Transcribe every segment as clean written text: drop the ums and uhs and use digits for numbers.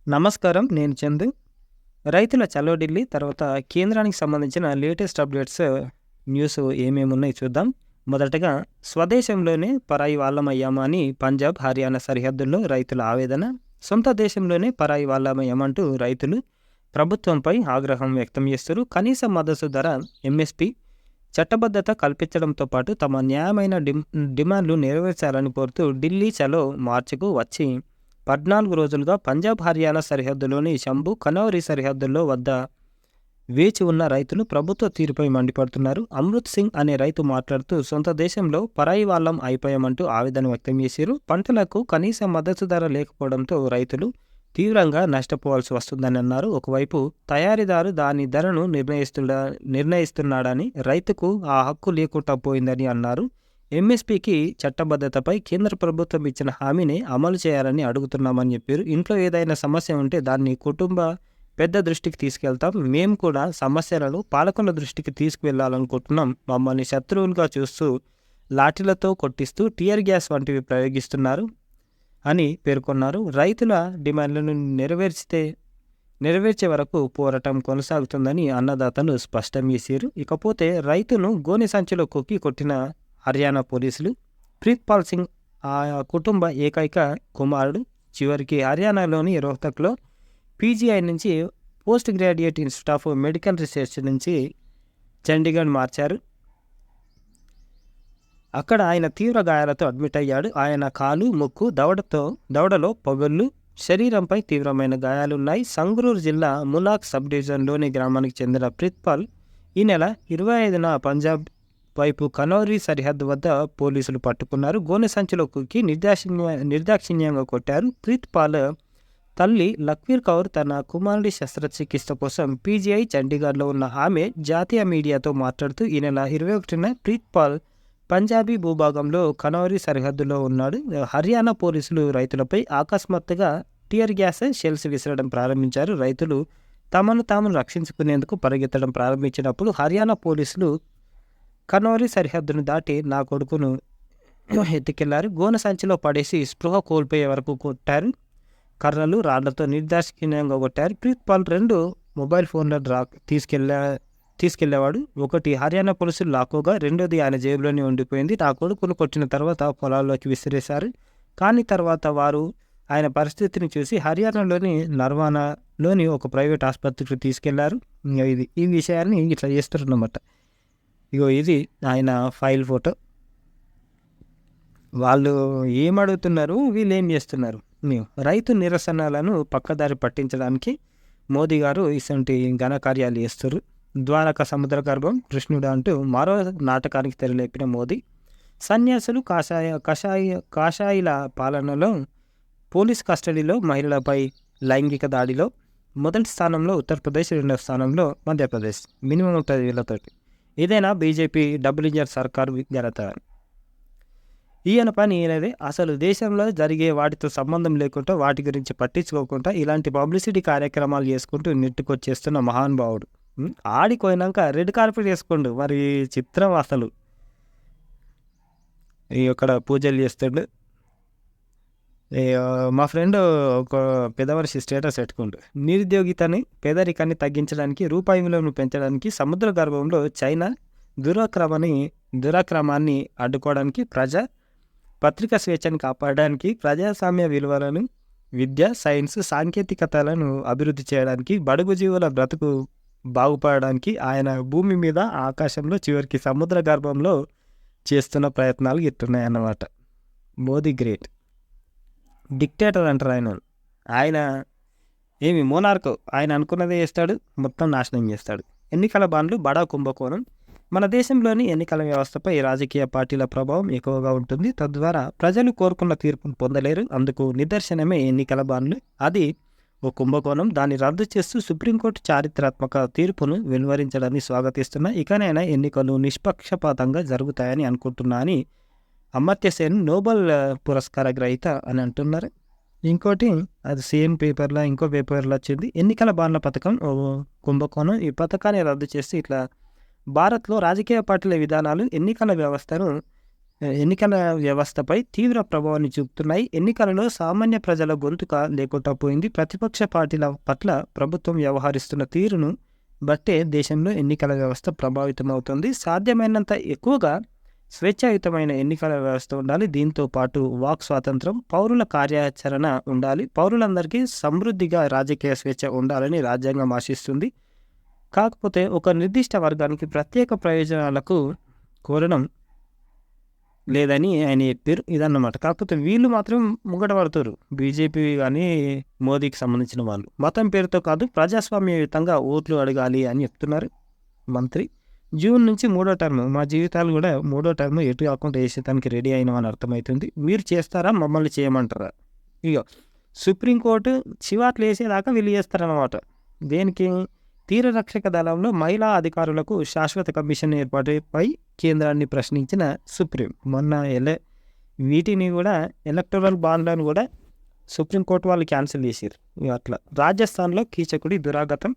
నమస్కారం. నేను చందు. రైతుల చలో ఢిల్లీ తర్వాత కేంద్రానికి సంబంధించిన లేటెస్ట్ అప్డేట్స్ న్యూస్ ఏమేమున్నాయి చూద్దాం. మొదటగా స్వదేశంలోనే పరాయి వాళ్ళమయ్యామా అని పంజాబ్, హర్యానా సరిహద్దుల్లో రైతుల ఆవేదన. సొంత దేశంలోనే పరాయి వాళ్ళమయ్యామంటూ రైతులు ప్రభుత్వంపై ఆగ్రహం వ్యక్తం చేస్తారు. కనీస మద్దతు ధర ఎంఎస్పి చట్టబద్ధత కల్పించడంతో పాటు తమ న్యాయమైన డిమాండ్లు నెరవేర్చాలని కోరుతూ ఢిల్లీ చలో మార్చుకు వచ్చి 14 రోజులుగా పంజాబ్, హర్యానా సరిహద్దులోని శంభు, కనౌరి సరిహద్దుల్లో వద్ద వేచి ఉన్న రైతులు ప్రభుత్వ తీరుపై మండిపడుతున్నారు. అమృత్ సింగ్ అనే రైతు మాట్లాడుతూ సొంత దేశంలో పరాయి వాళ్ళం అయిపోయామంటూ ఆవేదన వ్యక్తం చేశారు. పంటలకు కనీస మద్దతు ధర లేకపోవడంతో రైతులు తీవ్రంగా నష్టపోవాల్సి వస్తుందని అన్నారు. ఒకవైపు తయారీదారు దాని ధరను నిర్ణయిస్తున్నాడని, రైతుకు ఆ హక్కు లేకుండా పోయిందని అన్నారు. ఎంఎస్పీకి చట్టబద్ధతపై కేంద్ర ప్రభుత్వం ఇచ్చిన హామీని అమలు చేయాలని అడుగుతున్నామని చెప్పారు. ఇంట్లో ఏదైనా సమస్య ఉంటే దాన్ని కుటుంబ పెద్ద దృష్టికి తీసుకెళ్తాం. మేము కూడా సమస్యలను పాలకుల దృష్టికి తీసుకువెళ్లాలనుకుంటున్నాం. మమ్మల్ని శత్రువులుగా చూస్తూ లాఠీలతో కొట్టిస్తూ టియర్ గ్యాస్ వంటివి ప్రయోగిస్తున్నారు అని పేర్కొన్నారు. రైతుల డిమాండ్లను నెరవేర్చే వరకు పోరాటం కొనసాగుతుందని అన్నదాతలు స్పష్టం చేశారు. ఇకపోతే రైతును గోనె సంచిలో కొట్టిన హర్యానా పోలీసులు. ప్రీత్పాల్ సింగ్ ఆ కుటుంబ ఏకైక కుమారుడు. చివరికి హర్యానాలోని రోహ్తక్లో పీజీఐ నుంచి post graduate institute of medical research నుంచి చండీగఢ్ మార్చారు. అక్కడ ఆయన తీవ్ర గాయాలతో అడ్మిట్ అయ్యాడు. ఆయన కాలు, ముక్కు, దవడలో పగుళ్ళు, శరీరంపై తీవ్రమైన గాయాలున్నాయి. సంగ్రూర్ జిల్లా ములాక్ సబ్ డివిజన్లోని గ్రామానికి చెందిన ప్రీత్పాల్ ఈ నెల 25న పంజాబ్ వైపు కనౌరి సరిహద్దు వద్ద పోలీసులు పట్టుకున్నారు. గోనె సంచిలో కుక్కి నిర్దాక్షిణ్యంగా కొట్టారు. ప్రీత్పాల్ తల్లి లఖ్వీర్ కౌర్ తన కుమారుడి శస్త్రచికిత్స కోసం పీజీఐ చండీగఢ్లో ఉన్న ఆమె జాతీయ మీడియాతో మాట్లాడుతూ ఈ నెల 21న ప్రీత్పాల్ పంజాబీ భూభాగంలో కనౌరి సరిహద్దులో ఉన్నాడు. హర్యానా పోలీసులు రైతులపై అకస్మాత్తుగా టియర్ గ్యాస్ షెల్స్ విసరడం ప్రారంభించారు. రైతులు తమను తాము రక్షించుకునేందుకు పరిగెత్తడం ప్రారంభించినప్పుడు హర్యానా పోలీసులు కనౌరి సరిహద్దును దాటి నా కొడుకును ఎత్తుకెళ్లారు. గోనె సంచిలో పడేసి స్పృహ కోల్పోయే వరకు కొట్టారు. కర్రలు, రాళ్లతో నిర్దాక్షిణ్యంగా కొట్టారు. ప్రీత్పాల్ 2 మొబైల్ ఫోన్లను తీసుకెళ్లేవాడు. ఒకటి హర్యానా పోలీసులు లాక్కోగా, రెండోది ఆయన జేబులోనే ఉండిపోయింది. నా కొడుకును కొట్టిన తర్వాత పొలాల్లోకి విసిరేశారు. కానీ తర్వాత వారు ఆయన పరిస్థితిని చూసి హర్యానాలోని నర్వానాలోని ఒక ప్రైవేట్ ఆసుపత్రికి తీసుకెళ్లారు. ఈ విషయాన్ని ఇట్లా చేస్తున్నమాట. ఇది ఆయన ఫైల్ ఫోటో. వాళ్ళు ఏమడుగుతున్నారు, వీళ్ళు ఏం చేస్తున్నారు? మేము రైతు నిరసనలను పక్కదారి పట్టించడానికి మోదీ గారు ఇటువంటి ఘనకార్యాలు చేస్తారు. ద్వారకా సముద్ర గర్భం కృష్ణుడు అంటూ మరో నాటకానికి తెరలేపిన మోదీ. సన్యాసులు కాషాయిల పాలనలో పోలీస్ కస్టడీలో మహిళలపై లైంగిక దాడిలో మొదటి స్థానంలో ఉత్తరప్రదేశ్, రెండవ స్థానంలో మధ్యప్రదేశ్. మినిమం 30,000 ఏదైనా బీజేపీ డబుల్ ఇంజన్ సర్కారు ఘనత. ఈయన పని ఈయనదే. అసలు దేశంలో జరిగే వాటితో సంబంధం లేకుండా, వాటి గురించి పట్టించుకోకుండా ఇలాంటి పబ్లిసిటీ కార్యక్రమాలు చేసుకుంటూ నెట్టుకొచ్చేస్తున్న మహానుభావుడు. ఆడిపోయినాక రెడ్ కార్పెట్ వేసుకోండు. మరి చిత్రం అసలు. ఇక్కడ పూజలు చేస్తాడు. మా ఫ్రెండ్ ఒక పెదవర్షి స్టేటస్ పెట్టుకుంటు, నిరుద్యోగితని పేదరికాన్ని తగ్గించడానికి, రూపాయి విలువను పెంచడానికి, సముద్ర గర్భంలో చైనా దురాక్రమాన్ని అడ్డుకోవడానికి, పత్రికా స్వేచ్ఛను కాపాడడానికి, ప్రజాస్వామ్య విలువలను, విద్య, సైన్స్, సాంకేతికతలను అభివృద్ధి చేయడానికి, బడుగు జీవుల బ్రతుకు బాగుపడడానికి ఆయన భూమి మీద, ఆకాశంలో, చివరికి సముద్ర గర్భంలో చేస్తున్న ప్రయత్నాలు ఇట్టున్నాయన్నమాట. మోదీ గ్రేట్. డిక్టేటర్ అంటారు ఆయన ఏమి మోనార్క్. ఆయన అనుకున్నదే చేస్తాడు, మొత్తం నాశనం చేస్తాడు. ఎన్నికల బాండ్లు బడా కుంభకోణం. మన దేశంలోని ఎన్నికల వ్యవస్థపై రాజకీయ పార్టీల ప్రభావం ఎక్కువగా ఉంటుంది. తద్వారా ప్రజలు కోరుకున్న తీర్పును పొందలేరు. అందుకు నిదర్శనమే ఎన్నికల బాండ్లు. అది ఓ కుంభకోణం. దాన్ని రద్దు చేస్తూ సుప్రీంకోర్టు చారిత్రాత్మక తీర్పును వెలువరించడాన్ని స్వాగతిస్తున్నా. ఇకనైనా ఎన్నికలు నిష్పక్షపాతంగా జరుగుతాయని అనుకుంటున్నా అని అమర్త్య సేన్ నోబెల్ పురస్కార గ్రహీత అని అంటున్నారు. ఇంకోటి అది సేమ్ పేపర్లో, ఇంకో పేపర్లో వచ్చింది. ఎన్నికల బాండ్ల పథకం ఓ కుంభకోణం. ఈ పథకాన్ని రద్దు చేసి ఇట్లా భారత్లో రాజకీయ పార్టీల విధానాలు ఎన్నికల వ్యవస్థను ఎన్నికల వ్యవస్థపై తీవ్ర ప్రభావాన్ని చూపుతున్నాయి. ఎన్నికలలో సామాన్య ప్రజల గొంతుక లేకుండా పోయింది. ప్రతిపక్ష పార్టీల పట్ల ప్రభుత్వం వ్యవహరిస్తున్న తీరును బట్టే దేశంలో ఎన్నికల వ్యవస్థ ప్రభావితమవుతుంది. సాధ్యమైనంత ఎక్కువగా స్వేచ్ఛాయుతమైన ఎన్నికల వ్యవస్థ ఉండాలి. దీంతో పాటు వాక్ స్వాతంత్రం, పౌరుల కార్యాచరణ ఉండాలి. పౌరులందరికీ సమృద్ధిగా రాజకీయ స్వేచ్ఛ ఉండాలని రాజ్యాంగం ఆశిస్తుంది. కాకపోతే ఒక నిర్దిష్ట వర్గానికి ప్రత్యేక ప్రయోజనాలకు కోరడం లేదని ఆయన చెప్పారు. ఇదన్నమాట. కాకపోతే వీళ్ళు మాత్రం ముంగట పడుతారు. బీజేపీ కానీ మోదీకి సంబంధించిన వాళ్ళు. మతం పేరుతో కాదు, ప్రజాస్వామ్యయుతంగా ఓట్లు అడగాలి అని చెప్తున్నారు మంత్రి. జూన్ నుంచి 3వ టర్మ్, మా జీవితాలు కూడా 3వ టర్మ్ ఎటు కాకుండా వేసేదానికి రెడీ అయినామని అర్థమవుతుంది. మీరు చేస్తారా, మమ్మల్ని చేయమంటారా? ఇక సుప్రీంకోర్టు చివాట్లు వేసేదాకా వీళ్ళు చేస్తారన్నమాట. దేనికి? తీరరక్షక దళంలో మహిళా అధికారులకు శాశ్వత కమిషన్ ఏర్పాటుపై కేంద్రాన్ని ప్రశ్నించిన సుప్రీం మొన్న వీటిని కూడా ఎలక్టోరల్ బాండ్లను కూడా సుప్రీంకోర్టు వాళ్ళు క్యాన్సిల్ చేసారు. అట్లా రాజస్థాన్లో కీచకుడి దురాగతం.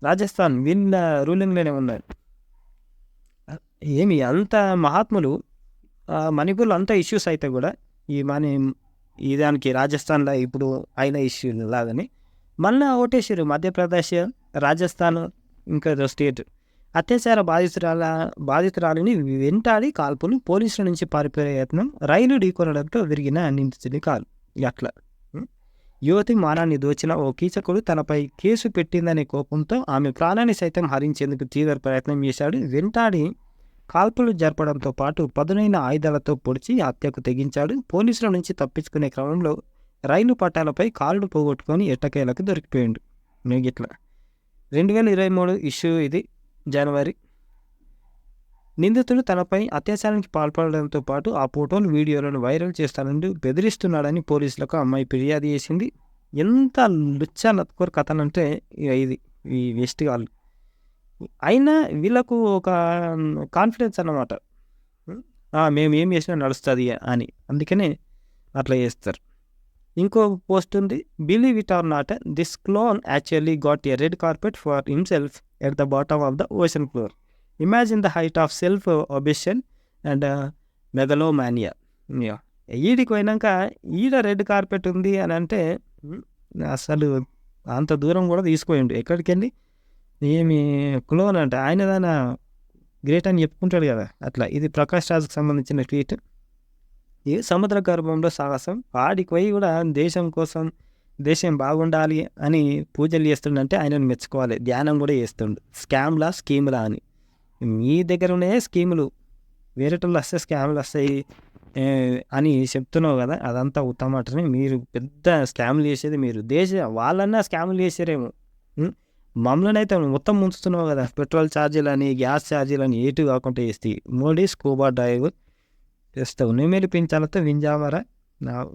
రాజస్థాన్ వీళ్ళ రూలింగ్లోనే ఉన్నారు. ఏమి అంత మహాత్ములు మణిపూర్లో అంత ఇష్యూస్ అయితే కూడా ఈ దానికి రాజస్థాన్లో ఇప్పుడు అయిన ఇష్యూ లాగానే మళ్ళీ ఓటేసారు. మధ్యప్రదేశ్, రాజస్థాన్, ఇంకా స్టేట్ అత్యాచార బాధితురాలిని వెంటాడి కాల్పులు, పోలీసుల నుంచి పారిపోయే యత్నం, రైలు ఢీకొనడంతో విరిగిన నిందితుడి కాలు. అట్లా యువతి మానాన్ని దోచిన ఓ కీచకుడు తనపై కేసు పెట్టిందనే కోపంతో ఆమె ప్రాణాన్ని సైతం హరించేందుకు తీవ్ర ప్రయత్నం చేశాడు. వెంటాడి కాల్పులు జరపడంతో పాటు పదునైన ఆయుధాలతో పొడిచి హత్యకు తెగించాడు. పోలీసుల నుంచి తప్పించుకునే క్రమంలో రైలు పట్టాలపై కాళ్ళు పోగొట్టుకొని ఎట్టకేలకు దొరికిపోయాడు. ఇట్లా 2023 ఇష్యూ ఇది, జనవరి. నిందితుడు తనపై అత్యాచారానికి పాల్పడడంతో పాటు ఆ ఫోటోలు, వీడియోలను వైరల్ చేస్తానంటూ బెదిరిస్తున్నాడని పోలీసులకు అమ్మాయి ఫిర్యాదు చేసింది. ఎంత లుచ్చా నత్కోర్ కథనంటే ఇది ఈ వెస్ట్ వాళ్ళు. అయినా వీళ్ళకు ఒక కాన్ఫిడెన్స్ అన్నమాట, మేము ఏం చేసినా నడుస్తుంది అని. అందుకనే అట్లా చేస్తారు. ఇంకో పోస్ట్ ఉంది. Believe it or not, this clone actually got a red carpet for himself at the bottom of the ocean floor. Imagine the height of self obsession and megalomania. ఈడికి పోయినాక ఈడ రెడ్ కార్పెట్ ఉంది అని అంటే అసలు అంత దూరం కూడా తీసుకుపోయిండు. ఎక్కడికి వెళ్ళి ఏమి క్లోన్ అంటే ఆయన దాని గ్రేట్ అని చెప్పుకుంటాడు కదా. అట్లా ఇది ప్రకాష్ రాజ్కి సంబంధించిన ట్వీట్. ఈ సముద్ర గర్భంలో సాహసం. ఆడికి పోయి కూడా దేశం కోసం, దేశం బాగుండాలి అని పూజలు చేస్తుండంటే ఆయనను మెచ్చుకోవాలి. ధ్యానం కూడా చేస్తుండు. స్కీములా అని. మీ దగ్గర ఉన్నాయే స్కీములు, వేరేటోళ్ళు వస్తే స్కామ్లు వస్తాయి అని చెప్తున్నావు కదా, అదంతా ఉత్తమాటనే. మీరు పెద్ద స్కామ్లు చేసేది మీరు. వాళ్ళన్నా స్కామ్లు చేసారేమో, మమ్మల్ని అయితే మొత్తం ముంచుతున్నావు కదా. పెట్రోల్ ఛార్జీలు అని, గ్యాస్ ఛార్జీలు అని ఏటు కాకుండా చేస్తే మోడీ స్కూబా డ్రైవర్ చేస్తావు. నెమలి పెంచాలతో వింజామరా.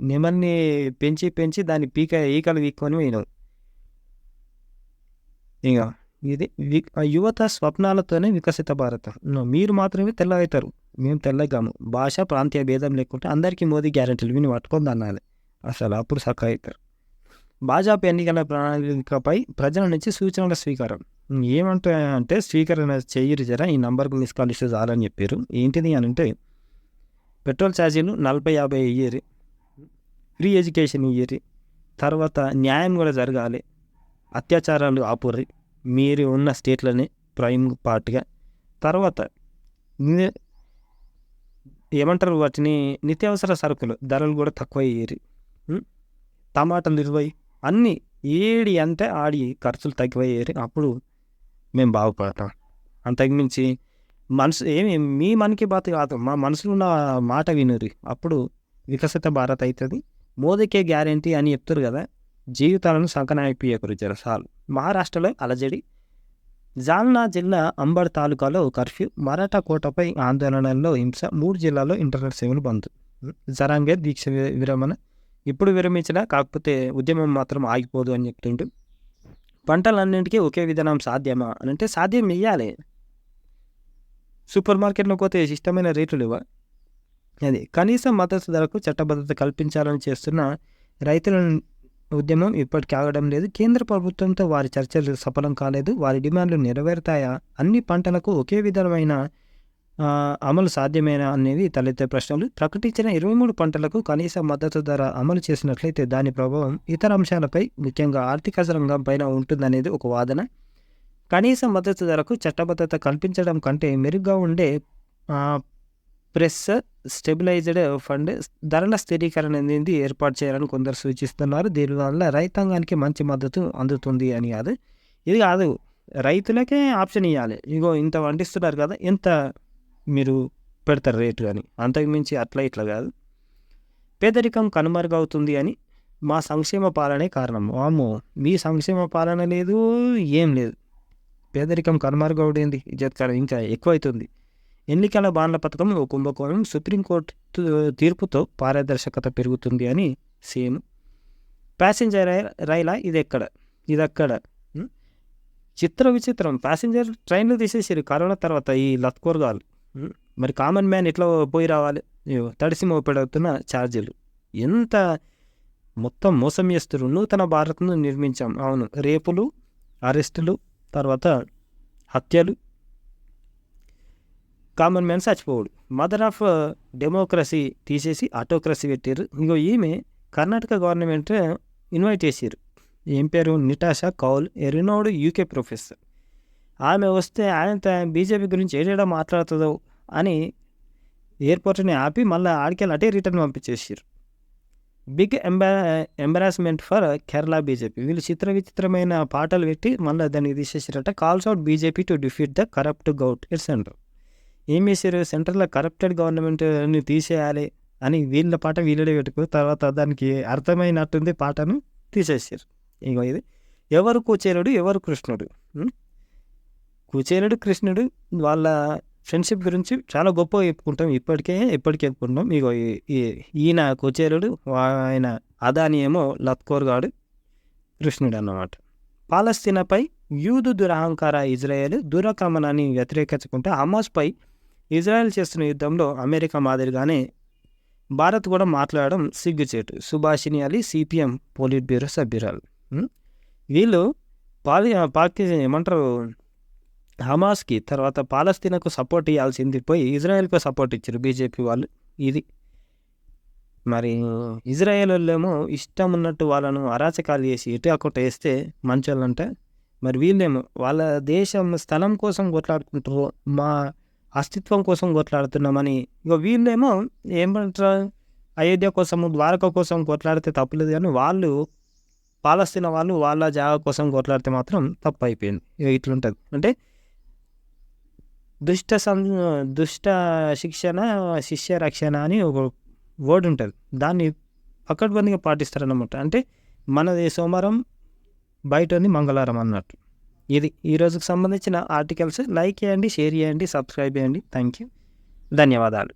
నెమల్ని పెంచి దాన్ని ఈకలు వీక్కొని పోయినావు. ఇక ఇది యువత స్వప్నాలతోనే వికసిత భారతం. మీరు మాత్రమే తెల్లగవుతారు, మేము తెల్లగాము. భాష, ప్రాంతీయ భేదం లేకుంటే అందరికీ మోదీ గ్యారెంటీలు విని పట్టుకొని అనాలి. అసలు అప్పుడు చక్కగా అవుతారు. భాజపా ఎన్నికల ప్రణాళికపై ప్రజల నుంచి సూచనల స్వీకారం. ఏమంటే స్వీకరణ చెయ్యరు జరా, ఈ నంబర్కు మిస్ కాల్ ఇస్తే చాలని చెప్పారు. ఏంటిది అని అంటే పెట్రోల్ ఛార్జీలు 40-50 ఇయ్యరు, ఫ్రీ ఎడ్యుకేషన్ ఇయ్యరు, తర్వాత న్యాయం కూడా జరగాలి, అత్యాచారాలు ఆపుర్రి మీరు ఉన్న స్టేట్లని ప్రైమ్ పార్ట్గా. తర్వాత ఏమంటారు వాటిని, నిత్యావసర సరుకులు ధరలు కూడా తక్కువ అయ్యేరి. టమాటాలు 20, అన్నీ ఏడి అంటే ఆడి ఖర్చులు తగ్గిపోయేరి. అప్పుడు మేము బాగుపడతాం. అంతకుమించి మీ మనకి బాత కాదు, మా మనసులో ఉన్న మాట వినురి. అప్పుడు వికసిత భారత్ అవుతుంది. మోదీకే గ్యారెంటీ అని చెప్తారు కదా. జీవితాలను సంకనాయిపోయకరు జరసాలు. మహారాష్ట్రలో అలజడి. జాల్నా జిల్లా అంబడ్ తాలూకాలో కర్ఫ్యూ. మరాఠా కోటపై ఆందోళనల్లో హింస. 3 జిల్లాల్లో ఇంటర్నెట్ సేవలు బంద్. జరాంగే దీక్ష విరమణ ఇప్పుడు విరమించిన, కాకపోతే ఉద్యమం మాత్రం ఆగిపోదు అని చెప్తుంటూ. పంటలన్నింటికీ ఒకే విధానం సాధ్యమా అని అంటే సాధ్యం ఇయ్యాలి. సూపర్ మార్కెట్లో పోతే ఇష్టమైన రేట్లు ఇవ్వ. అది కనీస మద్దతు ధరకు చట్టబద్ధత కల్పించాలని చేస్తున్న రైతుల ఉద్యమం ఇప్పటికీ ఆగడం లేదు. కేంద్ర ప్రభుత్వంతో వారి చర్చలు సఫలం కాలేదు. వారి డిమాండ్లు నెరవేరుతాయా? అన్ని పంటలకు ఒకే విధమైన అమలు సాధ్యమేనా అనేవి తలెత్తే ప్రశ్నలు. ప్రకటించిన 23 పంటలకు కనీస మద్దతు ధర అమలు చేసినట్లయితే దాని ప్రభావం ఇతర అంశాలపై, ముఖ్యంగా ఆర్థిక రంగం పైన ఉంటుందనేది ఒక వాదన. కనీస మద్దతు ధరకు చట్టబద్ధత కల్పించడం కంటే మెరుగ్గా ఉండే ప్రెస్ స్టెబిలైజ్డ్ ఫండ్, ధరల స్థిరీకరణ అనేది ఏర్పాటు చేయాలని కొందరు సూచిస్తున్నారు. దీనివల్ల రైతాంగానికి మంచి మద్దతు అందుతుంది అని కాదు. ఇది కాదు, రైతులకే ఆప్షన్ ఇవ్వాలి. ఇగో ఇంత పండిస్తున్నారు కదా, ఎంత మీరు పెడతారు రేటు అని. అంతకుమించి అట్లా ఇట్లా కాదు. పేదరికం కనుమరుగవుతుంది అని మా సంక్షేమ పాలనే కారణం. వామ్మో, మీ సంక్షేమ పాలన లేదు, ఏం లేదు. పేదరికం కనుమరుగవుడేంది, ఇజ్జత్కరం ఇంకా ఎక్కువైతుంది. ఎన్నికల బాండ్ల పథకం ఓ కుంభకోణం, సుప్రీంకోర్టు తీర్పుతో పారదర్శకత పెరుగుతుంది అని సీఎం. ప్యాసింజర్ రైలా ఇదెక్కడ విచిత్రం. ప్యాసింజర్ ట్రైన్లు తీసేసారు కరోనా తర్వాత ఈ లత్కోర్గాలు. మరి కామన్ మ్యాన్ ఎట్లా పోయి రావాలి? తడిసి మోపెడుతున్న ఛార్జీలు ఎంత మొత్తం మోసం చేస్తారు. నూతన భారత్ను నిర్మించాం. అవును, రేపులు, అరెస్టులు, తర్వాత హత్యలు, కామన్ మ్యాన్ చచ్చిపోవుడు. మదర్ ఆఫ్ డెమోక్రసీ తీసేసి ఆటోక్రసీ పెట్టారు. ఇంకో ఈమె కర్ణాటక గవర్నమెంట్ ఇన్వైట్ చేసారు. ఏం పేరు? Nitasha Kaul, a renowned UK professor. ఆమె వస్తే ఆయన బీజేపీ గురించి ఏడేడా మాట్లాడుతుందో అని ఎయిర్పోర్ట్ని ఆపి మళ్ళీ ఆడికెళ్ళి అటే రిటర్న్ పంపించేసారు. Big embarrassment for Kerala BJP. వీళ్ళు విచిత్రమైన పాటలు పెట్టి మళ్ళీ దాన్ని తీసేసారట. Calls out BJP to defeat the corrupt government centre. ఏం చేశారు? సెంట్రల్లో కరప్టెడ్ గవర్నమెంట్ని తీసేయాలి అని వీళ్ళ పాట వీళ్ళడే పెట్టుకుని తర్వాత దానికి అర్థమైనట్టుంది పాటను తీసేసారు. ఇగో ఇది ఎవరు కుచేలుడు, ఎవరు కృష్ణుడు. కుచేలుడు, కృష్ణుడు వాళ్ళ ఫ్రెండ్షిప్ గురించి చాలా గొప్పగా చెప్పుకుంటాం. ఎప్పటికీ చెప్పుకుంటాం. ఇగో ఈయన కుచేలుడు, ఆయన అదాని ఏమో లత్కోర్గాడు, కృష్ణుడు అన్నమాట. పాలస్తీనాపై యూదు దురహంకార ఇజ్రాయెల్ దురాక్రమణాన్ని వ్యతిరేకించుకుంటే హమాస్పై ఇజ్రాయెల్ చేస్తున్న యుద్ధంలో అమెరికా మాదిరిగానే భారత్ కూడా మాట్లాడడం సిగ్గుచేటు. Subhashini Ali, CPM polit bureau సభ్యురాలు. వీళ్ళు ఏమంటారు, హమాస్కి తర్వాత పాలస్తీనాకు సపోర్ట్ ఇవ్వాల్సింది పోయి ఇజ్రాయెల్కు సపోర్ట్ ఇచ్చారు బీజేపీ వాళ్ళు. ఇది మరి ఇజ్రాయెల్ వాళ్ళేమో ఇష్టం ఉన్నట్టు వాళ్ళను అరాచకాలు చేసి ఎటు అక్కట వేస్తే మంచోళ్ళంటే, మరి వీళ్ళేమో వాళ్ళ దేశం స్థలం కోసం కొట్లాడుకుంటారు, మా అస్తిత్వం కోసం కొట్లాడుతున్నామని. ఇక వీళ్ళేమో ఏమంటారు, అయోధ్య కోసము, ద్వారక కోసం కొట్లాడితే తప్పులేదు, కానీ వాళ్ళు పాలస్తీనా వాళ్ళు వాళ్ళ జాగా కోసం కొట్లాడితే మాత్రం తప్పు అయిపోయింది. ఇక ఇట్లుంటుంది. అంటే దుష్ట శిక్షణ శిష్య రక్షణ అని ఒక వర్డ్ ఉంటుంది. దాన్ని పకడ్బందీగా పాటిస్తారన్నమాట. అంటే మనది సోమవారం, బయట ఉంది మంగళవారం అన్నట్టు. ఇది ఈరోజుకు సంబంధించిన ఆర్టికల్స్. లైక్ చేయండి, షేర్ చేయండి, సబ్స్క్రైబ్ చేయండి. థ్యాంక్ యూ, ధన్యవాదాలు.